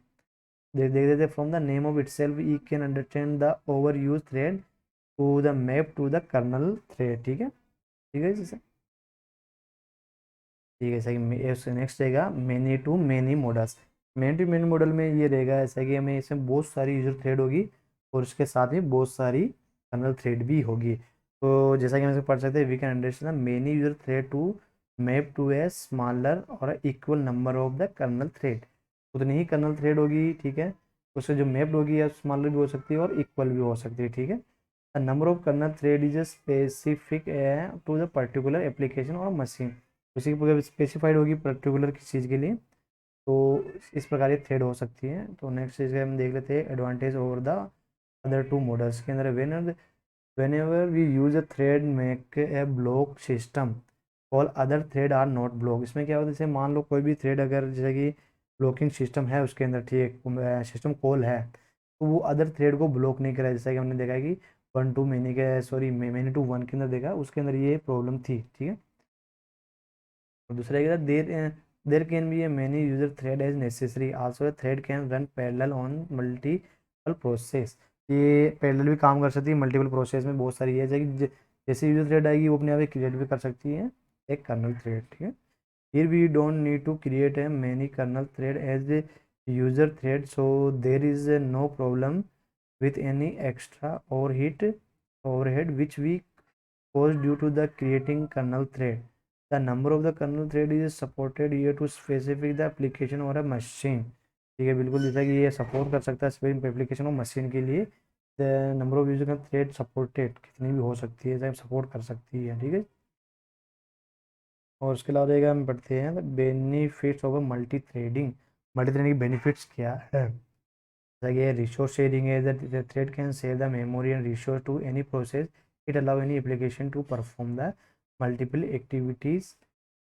देख देते from the name of itself you can understand the over use thread to the map to the kernel thread, ठीक है, ठीक है जैसे, ठीक है सही। नेक्स्ट रहेगा many to many models. Many to many model में ये रहेगा ऐसा कि हमें इसमें बहुत सारी यूजर थ्रेड होगी और उसके साथ में बहुत सारी कर्नल थ्रेड भी होगी। तो जैसा कि हम इसे पढ़ सकते हैं, we can understand many user thread to map to a smaller और equal number of the kernel thread. उतनी ही कर्नल थ्रेड होगी, ठीक है, उससे जो मैप्ड होगी या स्मॉलर भी हो सकती है और इक्वल भी हो सकती है, ठीक है। The number of kernel thread is specific to the particular application और मशीन। उसी की स्पेसिफाइड होगी पर्टिकुलर किस चीज़ के लिए, तो इस प्रकार ये थ्रेड हो सकती है। तो नेक्स्ट चीज़ हम देख लेते हैं advantage over the other two models के अंदर। Whenever we use a thread make a block system all other thread are not block. इसमें क्या होता है, जैसे मान लो कोई भी थ्रेड अगर जैसे कि ब्लॉकिंग सिस्टम है उसके अंदर, ठीक है, सिस्टम कॉल है, तो वो अदर थ्रेड को ब्लॉक नहीं करा, जैसा कि हमने देखा है कि 1-to मेनी के सॉरी मेनी टू वन के अंदर देखा, उसके अंदर ये प्रॉब्लम थी, ठीक है। और दूसरा क्या था, there can be a many user thread as necessary also thread can run parallel on multiple process. ये पैरेलल भी काम कर सकती है मल्टीपल प्रोसेस में, बहुत सारी है, जैसे यूजर थ्रेड आएगी वो अपने आप क्रिएट भी कर सकती है एक कर्नल थ्रेड, ठीक है। Here we don't need to create a many kernel thread as a user thread, so there is no problem with any extra overhead which we cause due to the creating kernel thread. The number of the kernel thread is supported here to specify the application or a machine, ठीक है, बिल्कुल जैसा कि ये support कर सकता है specific application और मशीन के लिए। द नंबर ऑफ यूजर का थ्रेड सपोर्टेड कितनी भी हो सकती है, सपोर्ट कर सकती है, ठीक है। और उसके अलावा रहेगा हम पढ़ते हैं benefits of multi threading. Multi threading की बेनिफिट्स क्या है, जैसा कि रिसोर्स शेयरिंग है, the thread can share the memory and resource to any process, it allow any application to perform the multiple activities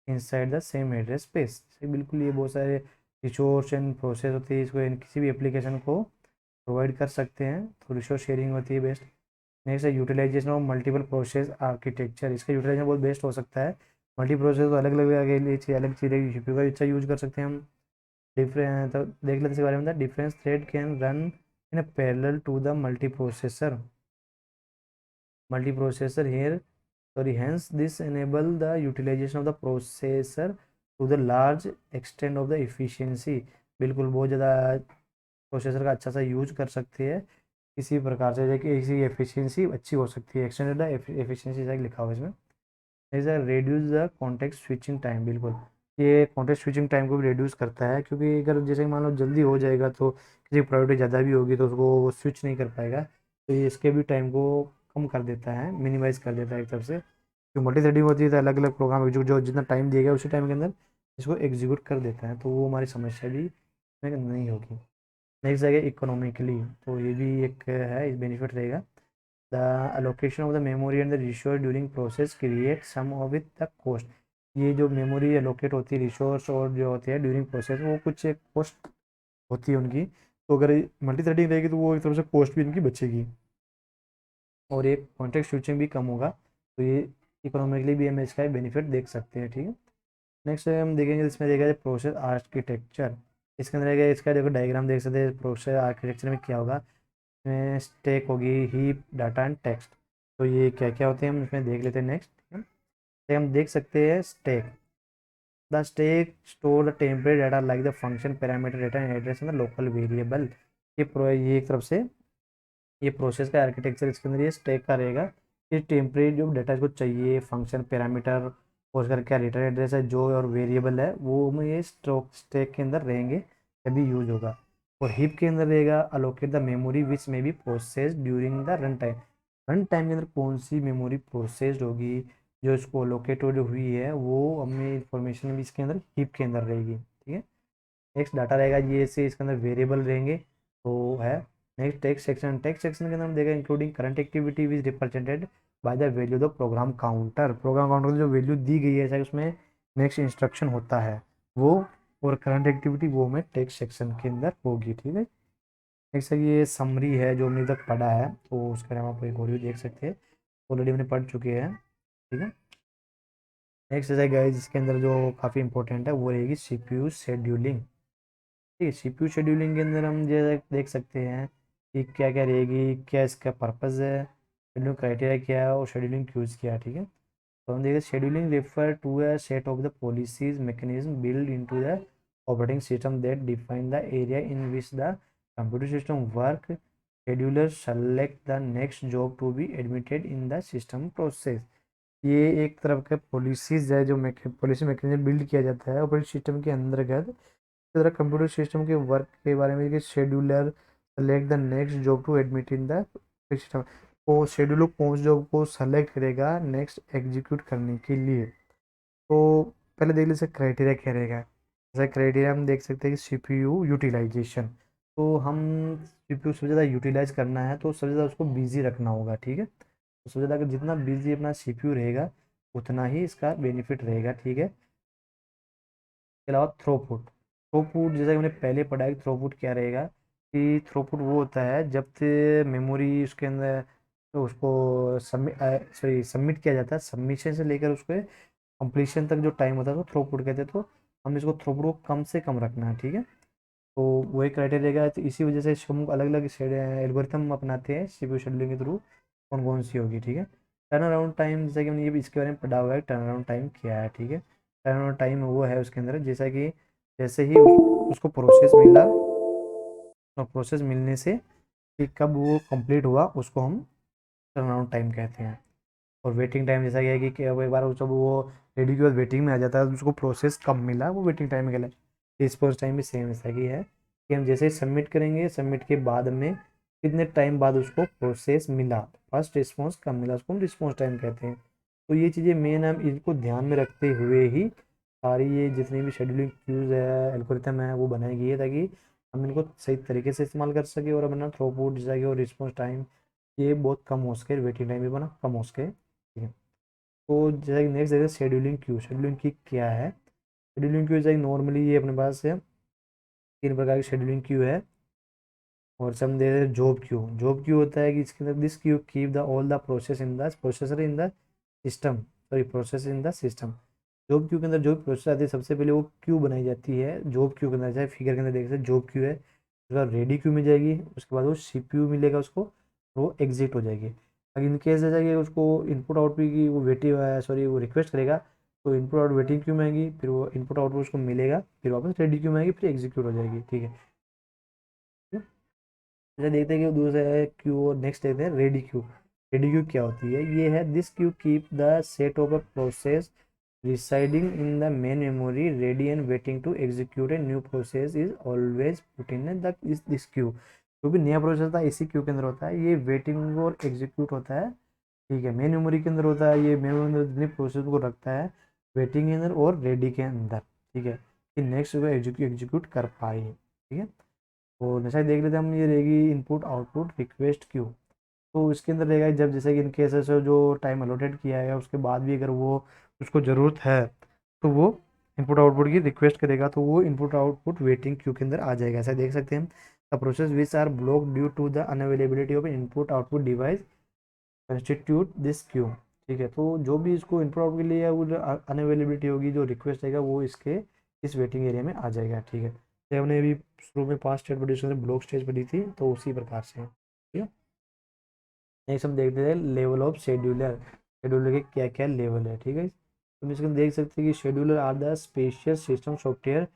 inside the same address space. बिल्कुल ये बहुत सारे रिसोर्स एंड प्रोसेस होती है, इसको किसी भी एप्लीकेशन को प्रोवाइड कर सकते हैं, तो रिसोर्स शेयरिंग होती है बेस्ट। नेक्स्ट है utilisation of multiple process architecture. इसका यूटिलाइजेशन बहुत बेस्ट हो सकता है, मल्टी प्रोसेस तो अलग अलग अलग चीज़ें यूपी का अच्छा यूज कर सकते हैं हम। डिफरेंट तो देख लेते हैं इसके बारे में, difference thread can run in parallel to the multi processor here, sorry hence this enable the utilisation of the processor to the large extend of the efficiency. बिल्कुल बहुत ज़्यादा प्रोसेसर का अच्छा सा यूज कर सकते हैं किसी प्रकार से, कि इसी एफिशिएंसी अच्छी हो सकती है, एक्सटेंडेड एफिशिएंसी लिखा हुआ है इसमें। Is reduce the context switching time, बिल्कुल ये कॉन्टेक्स्ट स्विचिंग टाइम को भी रिड्यूस करता है, क्योंकि अगर जैसे मान लो जल्दी हो जाएगा तो किसी की प्रायोरिटी ज़्यादा भी होगी तो उसको वो स्विच नहीं कर पाएगा, तो ये इसके भी टाइम को कम कर देता है, मिनिमाइज कर देता है एक तरफ से। जो मल्टी थ्रेडिंग होती है तो अलग अलग प्रोग्राम जो जितना टाइम दिया गया उसी टाइम के अंदर इसको एग्जीक्यूट कर देता है, तो वो हमारी समस्या भी नहीं होगी। नेक्स्ट आएगा इकोनॉमिकली, तो ये भी एक है, इस बेनिफिट रहेगा। The allocation of the memory and the resource during process create some of with the cost. ये जो मेमोरी एलोकेट होती है रिसोर्स और जो होती है ड्यूरिंग प्रोसेस, वो कुछ एक कॉस्ट होती है उनकी, तो अगर मल्टी थ्रेडिंग रहेगी तो वो एक तरफ से कॉस्ट भी इनकी बचेगी और एक कॉन्टेक्स्ट स्विचिंग भी कम होगा, तो ये इकोनॉमिकली भी हम इसका बेनिफिट देख सकते हैं, ठीक है। नेक्स्ट हम देखेंगे, इसमें देखा जाए प्रोसेस आर्किटेक्चर। इसके अंदर इसका देखो डायग्राम देख सकते हैं, प्रोसेस आर्किटेक्चर में क्या होगा। इसमें स्टैक होगी, हीप, डाटा एंड टेक्स्ट। तो ये क्या क्या होते हैं हम इसमें देख लेते हैं नेक्स्ट। ठीक है, तो हम देख सकते हैं stack, the stack store the temporary data like the function parameter data and address and the local variable. ये एक तरफ से ये प्रोसेस का आर्किटेक्चर, इसके अंदर ये स्टैक का रहेगा। ये टेम्परेरी जो डाटा इसको चाहिए, फंक्शन पैरामीटर और उसका क्या रिटर्न एड्रेस है जो, और वेरिएबल है वो में ये स्टैक के अंदर रहेंगे, तभी यूज होगा। और हीप के अंदर रहेगा allocate the memory which may be process during the run time. Run time के अंदर कौन सी मेमोरी प्रोसेस्ड होगी जो इसको अलोकेटेड हुई है, वो हमें इंफॉर्मेशन भी इसके अंदर हीप के अंदर रहेगी। ठीक है, नेक्स्ट डाटा रहेगा, ये से इसके अंदर वेरिएबल रहेंगे तो है। Next text section, text section के अंदर हम देखें including current activity which represented by the value the program counter. Program counter की जो वैल्यू दी गई है चाहे उसमें नेक्स्ट इंस्ट्रक्शन होता है वो, और करंट एक्टिविटी वो हमें टेक्स्ट सेक्शन के अंदर होगी। ठीक है, नेक्स्ट ये समरी है जो हमने तक पढ़ा है, तो उसके अलावा आप एक और भी देख सकते हैं, ऑलरेडी हमने पढ़ चुके हैं। ठीक है, नेक्स्ट है गाइस इसके अंदर जो काफ़ी इंपॉर्टेंट है वो रहेगी सीपीयू शेड्यूलिंग। ठीक है, सीपीयू शेड्यूलिंग के अंदर हम ये देख सकते हैं कि क्या क्या रहेगी, क्या इसका पर्पज़ है, शेड्यूलिंग क्राइटेरिया क्या है और शेड्यूलिंग क्यूज क्या है। ठीक है, तो हम देखिए scheduling refer to a set of the policies mechanism build into the operating system that define the area in which the computer system work. Scheduler select the next job to be admitted in the system process. ये एक तरफ का policies है जो policy mechanism build किया जाता है operating system के अंतर्गत। इस तरह कंप्यूटर सिस्टम के वर्क के बारे में कि scheduler select the next job to admit in the system. वो शेड्यूलर कौन जॉब को सेलेक्ट करेगा नेक्स्ट एग्जीक्यूट करने के लिए। तो पहले देख लीजिए क्राइटेरिया क्या रहेगा। जैसे क्राइटेरिया हम देख सकते हैं कि सीपीयू यूटिलाइजेशन, तो हम सीपीयू सबसे ज़्यादा यूटिलाइज करना है तो सबसे ज़्यादा उसको बिजी रखना होगा। ठीक है, तो सबसे ज़्यादा जितना बिजी अपना सीपीयू रहेगा उतना ही इसका बेनिफिट रहेगा। ठीक है, इसके अलावा थ्रोपुट, थ्रोपुट जैसा कि हमने पहले पढ़ा है कि थ्रोपुट क्या रहेगा, कि थ्रोपुट वो होता है जब से मेमोरी उसके अंदर, तो उसको सबमिट किया जाता है, सबमिशन से लेकर उसके कंप्लीशन तक जो टाइम होता है तो थ्रोपुट कहते हैं। तो हम इसको थ्रोपुट को कम से कम रखना है। ठीक है, तो वही क्राइटेरिया रहेगा। तो इसी वजह से हम अलग अलग एल्गोरिथम अपनाते हैं सीपीयू शेड्यूलिंग के थ्रू, कौन कौन सी होगी। ठीक है, टर्न अराउंड टाइम, जैसा कि हमने ये इसके बारे में पढ़ा हुआ है टर्न अराउंड टाइम क्या है। ठीक है, टर्न अराउंड टाइम वो है उसके अंदर जैसा कि जैसे ही उसको प्रोसेस मिला और प्रोसेस मिलने से कि कब वो कंप्लीट हुआ उसको हम टर्न अराउंड टाइम कहते हैं। और वेटिंग टाइम जैसा कि है कि अब एक बार जब वो रेडी के बाद वेटिंग में आ जाता है तो उसको प्रोसेस कब मिला वो वेटिंग टाइम में कहलाए। रिस्पॉन्स टाइम भी सेम ऐसा ही है कि हम जैसे ही सबमिट करेंगे, सबमिट के बाद में कितने टाइम बाद उसको प्रोसेस मिला, फर्स्ट रिस्पॉन्स कब मिला उसको हम रिस्पॉन्स टाइम कहते हैं। तो ये चीज़ें मेन हम इनको ध्यान में रखते हुए ही सारी ये जितनी भी शेड्यूलिंग क्यूज है, एल्गोरिथम है वो बनाई गई है ताकि हम इनको सही तरीके से इस्तेमाल कर सके और अपना थ्रूपुट जैसा कि और रिस्पॉन्स टाइम ये बहुत कम हो सके, वेटिंग टाइम भी बना कम हो सके। ठीक है, तो जैसा कि नेक्स्ट है शेड्यूलिंग क्यू। शेड्यूलिंग की क्या है, शेड्यूलिंग क्यू जैसे नॉर्मली ये अपने पास है तीन प्रकार की शेड्यूलिंग क्यू है। और सब दे रहे जॉब क्यू। जॉब क्यू होता है कि इसके अंदर this Q keep the all the process in the processor in the system, sorry process in the system. Job queue के अंदर जो प्रोसेस आती है सबसे पहले वो क्यू बनाई जाती है जॉब क्यू के अंदर। जैसे फिगर के अंदर देख सकते जॉब क्यू है, उसके बाद रेडी क्यू मिल जाएगी, उसके बाद वो सीपीयू मिलेगा उसको, वो एग्जिट हो जाएगी। अगर इन केस जैसा कि उसको इनपुट आउटपुट की वो वेटिंग सॉरी वो रिक्वेस्ट करेगा तो इनपुट आउट वेटिंग क्यू में आएगी, फिर वो इनपुट आउटपुट उसको मिलेगा, फिर वापस रेडी क्यू में आएगी, फिर एग्जीक्यूट हो जाएगी। ठीक है, जैसे देखते हैं कि दूसरा है क्यू, और नेक्स्ट देखते हैं रेडी क्यू। रेडी क्यू क्या होती है, ये है this Q keep the set of a process residing in the main memory ready and waiting to execute a new process is always put in the this queue। जो भी नया process था इसी क्यू के अंदर होता है, ये वेटिंग और एग्जीक्यूट होता है। ठीक है, मेन मेमोरी के अंदर होता है, ये मेन मेमोरी अंदर जितने प्रोसेस को रखता है वेटिंग के अंदर और रेडी के अंदर। ठीक है, कि नेक्स्ट को एग्जीक्यूट कर पाए। ठीक है, और जैसा देख लेते हैं हम, ये रहेगी इनपुट आउटपुट रिक्वेस्ट क्यू। तो इसके अंदर रहेगा जब जैसे कि इन केसेस जो टाइम अलॉटेड किया है उसके बाद भी अगर वो उसको ज़रूरत है तो वो इनपुट आउटपुट की रिक्वेस्ट करेगा, तो वो इनपुट आउटपुट वेटिंग क्यू के अंदर आ जाएगा। ऐसा देख सकते हैं the process which are block due to the unavailability of input output device constitute this queue. ठीक है, तो जो भी इसको इनपुट आउटपुट के लिए वो अनअवेलेबिलिटी होगी जो रिक्वेस्ट आएगा वो इसके इस वेटिंग एरिया में आ जाएगा। ठीक है, जैसे हमने अभी शुरू में पास्ट स्टेट पढ़ी उसके ब्लॉक स्टेज पढ़ी थी तो उसी प्रकार से है। ठीक नेक्स्ट हम देखते हैं लेवल ऑफ शेड्यूलर, शेड्यूलर के क्या क्या लेवल है, ठीक है। तुम इसको देख सकते हैं कि scheduler are the special system software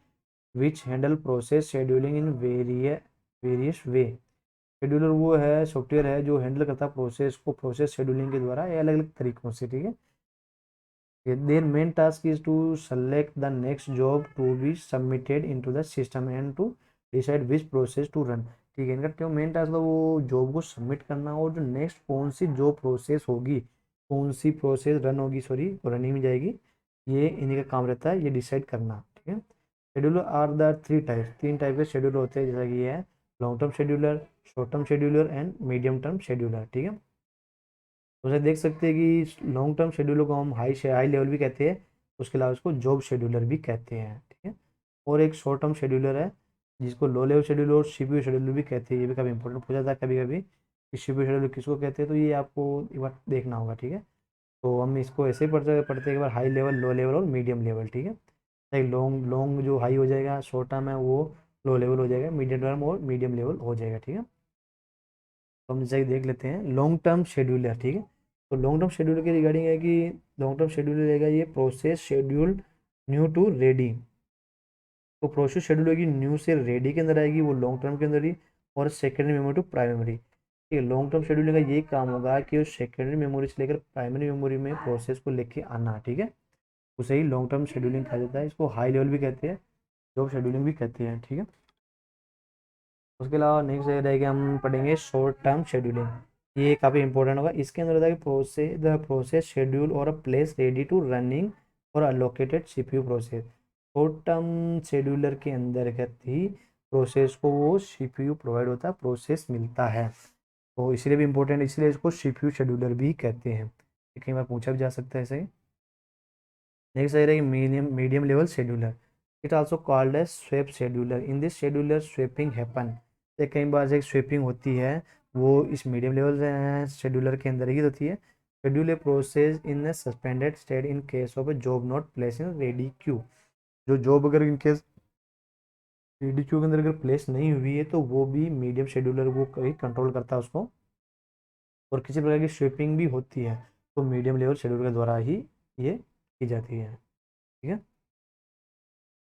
which handle process scheduling in various way. Scheduler वो है सॉफ्टवेयर है जो हैंडल करता है प्रोसेस को प्रोसेस शेड्यूलिंग के द्वारा या अलग अलग तरीकों से, ठीक है। Their main task is to select the next job to be submitted into the system and to decide which process to run। ठीक है, इनका जो मेन टास्क है वो जॉब को सबमिट करना और जो नेक्स्ट कौन सी जो प्रोसेस होगी, कौन सी प्रोसेस रन होगी, सॉरी रनिंग में जाएगी, ये इन्हीं का काम रहता है, ये डिसाइड करना, ठीक है। Scheduler are the three types, तीन टाइप के शेड्यूलर होते हैं, जैसा कि ये है long term scheduler, short term scheduler and medium term scheduler, ठीक है। तो उसे देख सकते हैं कि लॉन्ग टर्म शेड्यूलर को हम हाई लेवल भी कहते हैं, उसके अलावा उसको जॉब शेड्यूलर भी कहते हैं, ठीक है। और एक शॉर्ट टर्म शेड्यूलर है जिसको लो लेवल शेड्यूलर और सीपीयू शेड्यूलर भी कहते हैं। ये भी काफ़ी इंपॉर्टेंट पूछा था कभी कभी कि सीपीयू शेड्यूलर किसको कहते हैं, तो ये आपको एक बार देखना होगा, ठीक है। तो हम इसको ऐसे ही पढ़ते पढ़ते एक बार हाई लेवल, लो लेवल और मीडियम लेवल, ठीक है। लाइक लॉन्ग लॉन्ग जो हाई हो जाएगा, शॉर्ट टर्म है वो लो लेवल हो जाएगा, मीडियम टर्म और मीडियम लेवल हो जाएगा, ठीक है। तो हम जैसे देख लेते हैं लॉन्ग टर्म शेड्यूलर, ठीक है। तो लॉन्ग टर्म शेड्यूलर के रिगार्डिंग है कि लॉन्ग टर्म शेड्यूलर रहेगा ये process schedule new to ready. तो प्रोसेस शेड्यूल होगी न्यू से रेडी के अंदर आएगी, वो लॉन्ग टर्म के अंदर ही, और secondary memory to primary memory, ठीक है। लॉन्ग टर्म शेड्यूलिंग का ये काम होगा कि उस सेकेंडरी मेमोरी से लेकर प्राइमरी मेमोरी में प्रोसेस को लेके आना, ठीक है। उसे ही लॉन्ग टर्म शेड्यूलिंग कहा जाता है, इसको हाई लेवल भी कहते हैं, जॉब शेड्यूलिंग भी कहते हैं, ठीक है। उसके अलावा नेक्स्ट रहेगा हम पढ़ेंगे शॉर्ट टर्म शेड्यूलिंग। ये काफ़ी इंपॉर्टेंट होगा, इसके अंदर होता है कि प्रोसेस शेड्यूल और a place ready to running और allocated CPU process. Short term scheduler के अंतर्गत ही प्रोसेस को वो सीपीयू प्रोवाइड होता है, प्रोसेस मिलता है, तो इसलिए भी इंपॉर्टेंट, इसलिए इसको सीपीयू शेड्यूलर भी कहते हैं। कई बार पूछा भी जा सकता है ऐसे ही। नेक्स्ट आ रहेगी medium level scheduler. It also called as swap scheduler. In this scheduler swapping happen, कई बार एक स्वेपिंग होती है, वो इस मीडियम लेवल शेड्यूलर के अंदर ही होती है। Schedule a process in A suspended state in case of A job not place in ready queue. जो जॉब अगर इन केस रेडी क्यू के अंदर अगर प्लेस नहीं हुई है तो वो भी मीडियम शेड्यूलर वो कंट्रोल करता है उसको। और किसी प्रकार की स्वेपिंग भी होती है तो मीडियम लेवल शेड्यूलर के द्वारा ही ये की जाती है, ठीक है।